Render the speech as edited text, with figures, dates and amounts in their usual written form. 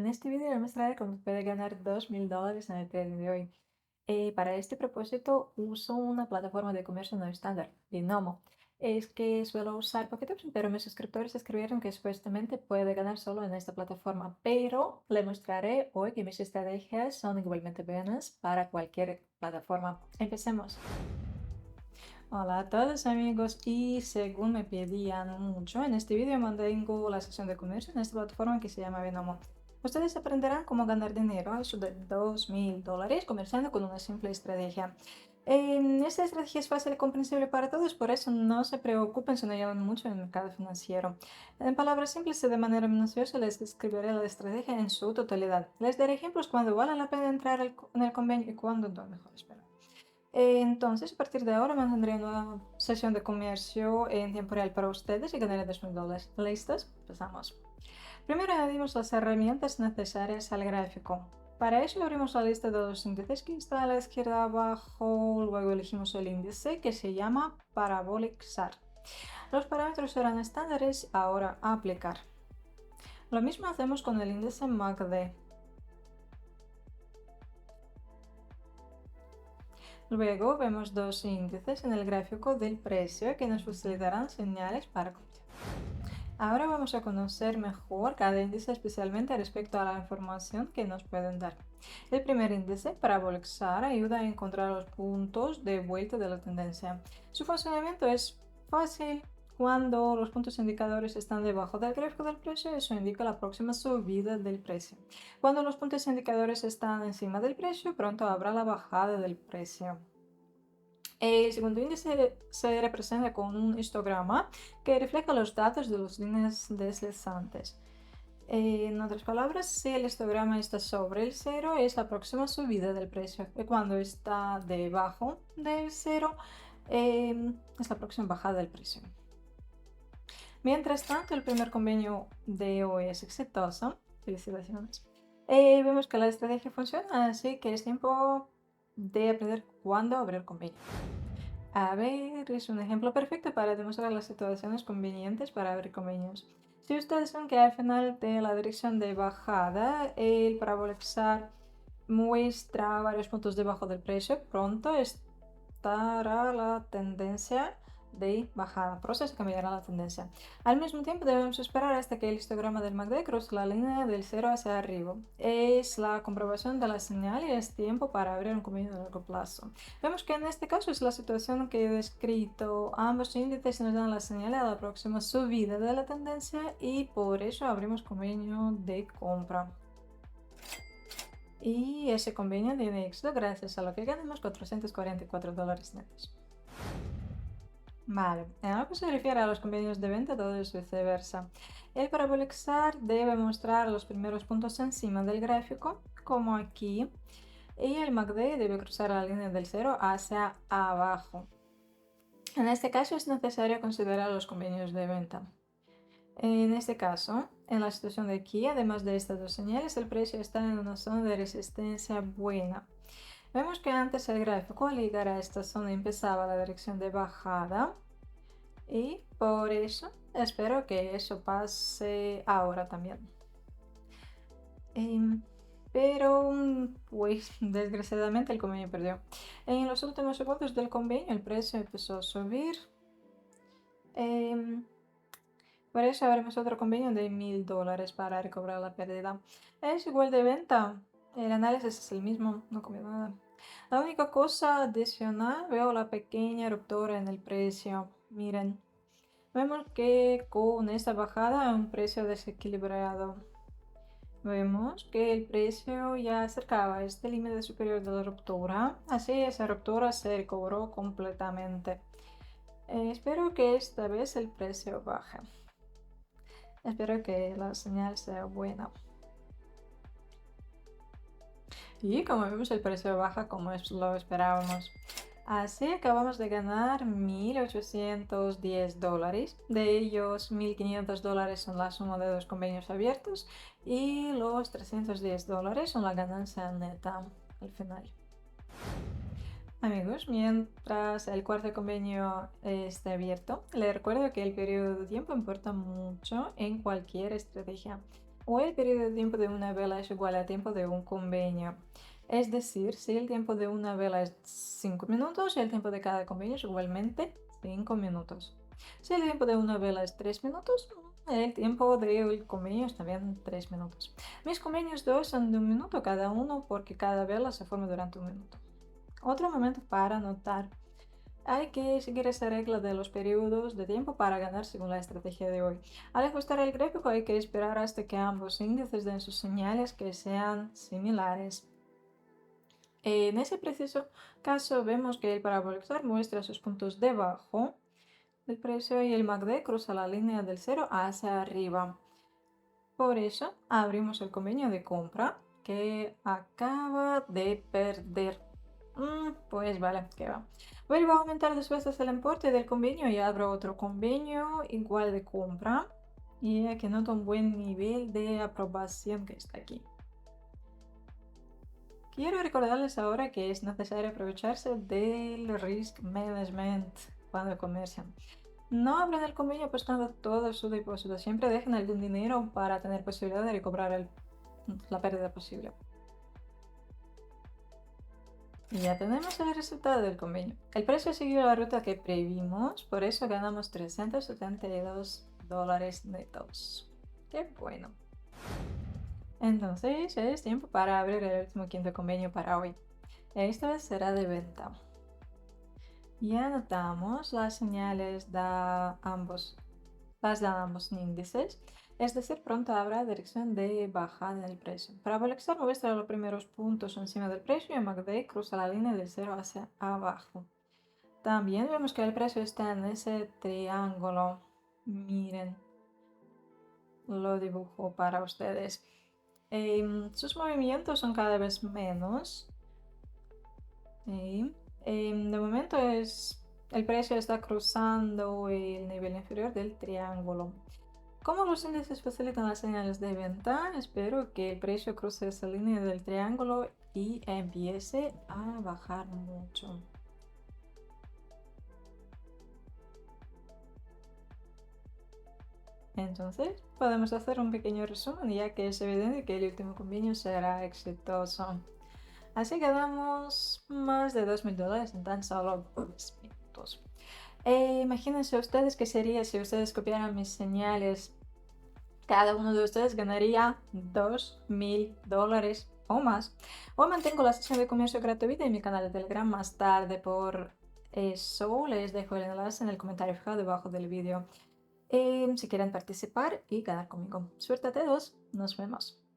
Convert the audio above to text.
En este vídeo les mostraré cómo puede ganar $2000 en el trading de hoy. Para este propósito uso una plataforma de comercio no estándar, Binomo. Es que suelo usar Pocketoption, pero mis suscriptores escribieron que supuestamente puede ganar solo en esta plataforma. Pero le mostraré hoy que mis estrategias son igualmente buenas para cualquier plataforma. Empecemos. Hola a todos amigos, y según me pedían mucho, en este vídeo mantengo la sección de comercio en esta plataforma que se llama Binomo. Ustedes aprenderán cómo ganar dinero, eso de $2000, comerciando con una simple estrategia. Esta estrategia es fácil y comprensible para todos, por eso no se preocupen si no llevan mucho en el mercado financiero. En palabras simples y de manera minuciosa les describiré la estrategia en su totalidad. Les daré ejemplos cuando vale la pena entrar en el convenio y cuando no, mejor esperar. Entonces, a partir de ahora mantendré una sesión de comercio en tiempo real para ustedes y ganaré $2000. ¿Listos? Empezamos. Primero añadimos las herramientas necesarias al gráfico. Para ello abrimos la lista de los índices que está a la izquierda abajo, luego elegimos el índice que se llama Parabolic SAR. Los parámetros serán estándares, ahora aplicar. Lo mismo hacemos con el índice MACD. Luego vemos dos índices en el gráfico del precio que nos facilitarán señales para continuar. Ahora vamos a conocer mejor cada índice, especialmente respecto a la información que nos pueden dar. El primer índice, Parabolic SAR, ayuda a encontrar los puntos de vuelta de la tendencia. Su funcionamiento es fácil. Cuando los puntos indicadores están debajo del gráfico del precio, eso indica la próxima subida del precio. Cuando los puntos indicadores están encima del precio, pronto habrá la bajada del precio. El segundo índice se representa con un histograma que refleja los datos de las líneas deslizantes. En otras palabras, si el histograma está sobre el cero, es la próxima subida del precio. Y cuando está debajo del cero, es la próxima bajada del precio. Mientras tanto, el primer convenio de hoy es exitoso. Felicitaciones. Vemos que la estrategia funciona, así que es tiempo de aprender cuándo abrir convenio. A ver, es un ejemplo perfecto para demostrar las situaciones convenientes para abrir convenios. Si ustedes ven que al final de la dirección de bajada, el Parabolic SAR muestra varios puntos debajo del precio, pronto estará la tendencia de bajada, pronto se cambiará la tendencia. Al mismo tiempo debemos esperar hasta que el histograma del MACD cruce la línea del 0 hacia arriba. Es la comprobación de la señal y es tiempo para abrir un convenio de largo plazo. Vemos que en este caso es la situación que he descrito. Ambos índices nos dan la señal a la próxima subida de la tendencia y por eso abrimos convenio de compra. Y ese convenio tiene éxito gracias a lo que ganamos $444 netos. Vale, en lo que se refiere a los convenios de venta, todo es viceversa. El Parabolic SAR debe mostrar los primeros puntos encima del gráfico, como aquí, y el MACD debe cruzar la línea del 0 hacia abajo. En este caso es necesario considerar los convenios de venta. En este caso, en la situación de aquí, además de estas dos señales, el precio está en una zona de resistencia buena. Vemos que antes el gráfico al llegar a esta zona empezaba la dirección de bajada y por eso espero que eso pase ahora también. Pero pues desgraciadamente el convenio perdió. En los últimos segundos del convenio el precio empezó a subir. Por eso abrimos otro convenio de $1000 para recobrar la pérdida. Es igual de venta. El análisis es el mismo, no cambió nada. La única cosa adicional, veo la pequeña ruptura en el precio. Miren, vemos que con esta bajada hay un precio desequilibrado. Vemos que el precio ya acercaba a este límite superior de la ruptura, así esa ruptura se recobró completamente. Espero que esta vez el precio baje. Espero que la señal sea buena. Y como vemos el precio baja como lo esperábamos. Así acabamos de ganar $1810. De ellos $1500 son la suma de dos convenios abiertos y los $310 son la ganancia neta al final. Amigos, mientras el cuarto convenio esté abierto, les recuerdo que el periodo de tiempo importa mucho en cualquier estrategia. o el periodo de tiempo de una vela es igual al tiempo de un convenio. Es decir, si el tiempo de una vela es 5 minutos, el tiempo de cada convenio es igualmente 5 minutos. Si el tiempo de una vela es 3 minutos, el tiempo del convenio es también 3 minutos. Mis convenios de hoy son de 1 minuto cada uno porque cada vela se forma durante 1 minuto. Otro momento para anotar. Hay que seguir esa regla de los periodos de tiempo para ganar según la estrategia de hoy. Al ajustar el gráfico hay que esperar hasta que ambos índices den sus señales que sean similares. En ese preciso caso vemos que el parabólico muestra sus puntos debajo del precio y el MACD cruza la línea del 0 hacia arriba. Por eso abrimos el convenio de compra que acaba de perder. Pues vale, que va. Vuelvo a aumentar 2 veces el importe del convenio y abro otro convenio igual de compra. Y aquí noto un buen nivel de aprobación que está aquí. Quiero recordarles ahora que es necesario aprovecharse del risk management cuando comercian. No abran el convenio apostando todo su depósito. Siempre dejen algún dinero para tener posibilidad de recobrar la pérdida posible. Y ya tenemos el resultado del convenio. El precio siguió la ruta que previmos, por eso ganamos $372 netos. ¡Qué bueno! Entonces es tiempo para abrir el último quinto convenio para hoy. Esta vez será de venta. Ya anotamos las señales de ambos índices, es decir, pronto habrá dirección de bajada en el precio. Para Parabólica muestra los primeros puntos encima del precio y MACD cruza la línea del 0 hacia abajo. También vemos que el precio está en ese triángulo. Miren, lo dibujo para ustedes. Sus movimientos son cada vez menos. De momento el precio está cruzando el nivel inferior del triángulo. Como los índices facilitan las señales de venta, espero que el precio cruce esa línea del triángulo y empiece a bajar mucho. Entonces, podemos hacer un pequeño resumen ya que es evidente que el último convenio será exitoso. Así que damos más de $2.000 en tan solo 10 minutos. Imagínense ustedes qué sería si ustedes copiaran mis señales. Cada uno de ustedes ganaría $2.000 o más. Hoy mantengo la sesión de comercio gratuita en mi canal de Telegram más tarde. Por eso les dejo el enlace en el comentario fijado debajo del vídeo. Si quieren participar y ganar conmigo. Suerte a todos. Nos vemos.